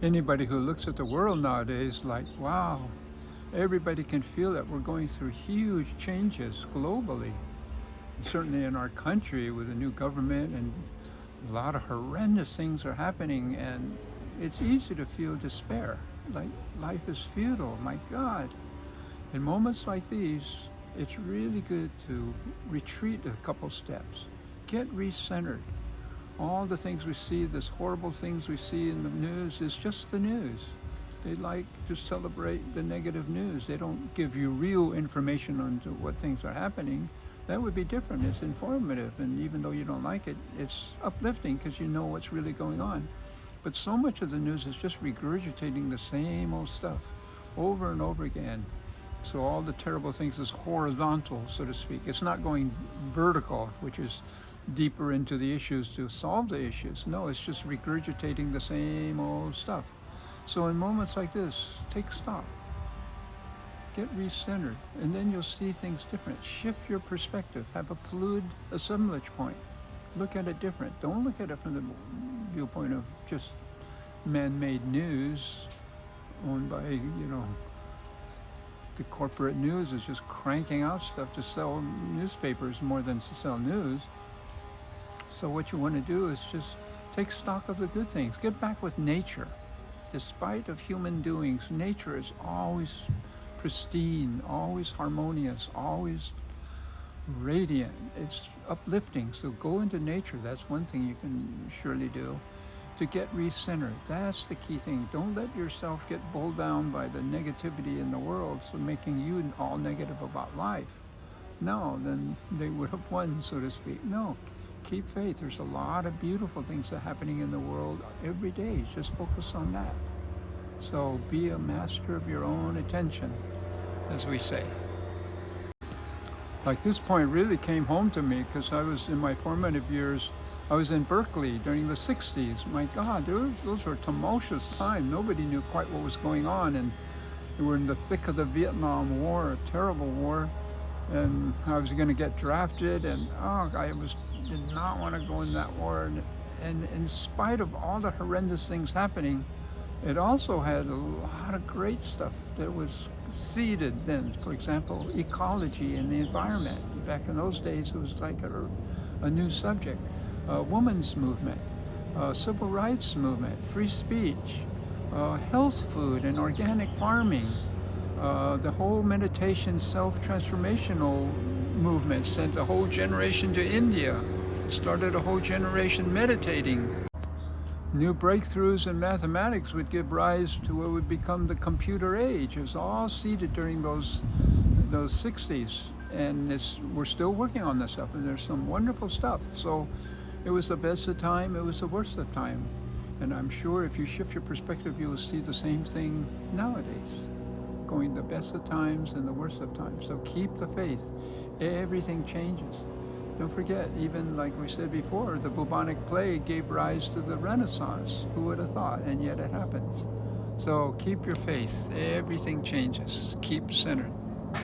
Anybody who looks at the world nowadays, like, wow, everybody can feel that we're going through huge changes globally. Certainly in our country with a new government, and a lot of horrendous things are happening, and it's easy to feel despair, like life is futile, my God. In moments like these, it's really good to retreat a couple steps, get recentered. All the things we see, this horrible things we see in the news, is just the news. They like to celebrate the negative news. They don't give you real information on what things are happening. That would be different. It's informative, and even though you don't like it, it's uplifting because you know what's really going on. But so much of the news is just regurgitating the same old stuff over and over again. So all the terrible things is horizontal, so to speak. It's not going vertical, which is deeper into the issues to solve the issues. No, it's just regurgitating the same old stuff. So in moments like this, take stock, get recentered, and then you'll see things different. Shift your perspective, have a fluid assemblage point. Look at it different. Don't look at it from the viewpoint of just man-made news owned by, the corporate news is just cranking out stuff to sell newspapers more than to sell news. So what you want to do is just take stock of the good things. Get back with nature. Despite of human doings, nature is always pristine, always harmonious, always radiant. It's uplifting. So go into nature. That's one thing you can surely do to get recentered. That's the key thing. Don't let yourself get bowled down by the negativity in the world, so making you all negative about life. No, then they would have won, so to speak. No, keep faith. There's a lot of beautiful things that are happening in the world every day. Just focus on that. So be a master of your own attention, as we say. Like this point really came home to me because I was in my formative years. I was in Berkeley during the 60s. My God, those were tumultuous times. Nobody knew quite what was going on, and we were in the thick of the Vietnam War, a terrible war, and I was going to get drafted, and did not want to go in that war. And in spite of all the horrendous things happening, it also had a lot of great stuff that was seeded then. For example, ecology and the environment. Back in those days, it was like a new subject. Women's movement, civil rights movement, free speech, health food and organic farming, the whole meditation self-transformational movement sent a whole generation to India, started a whole generation meditating. New breakthroughs in mathematics would give rise to what would become the computer age. It was all seeded during those 60s, and we're still working on this stuff, and there's some wonderful stuff. So it was the best of time, it was the worst of time. And I'm sure if you shift your perspective, you will see the same thing nowadays, going the best of times and the worst of times. So keep the faith. Everything changes. Don't forget, even like we said before, the bubonic plague gave rise to the Renaissance. Who would have thought? And yet it happens. So keep your faith. Everything changes. Keep centered.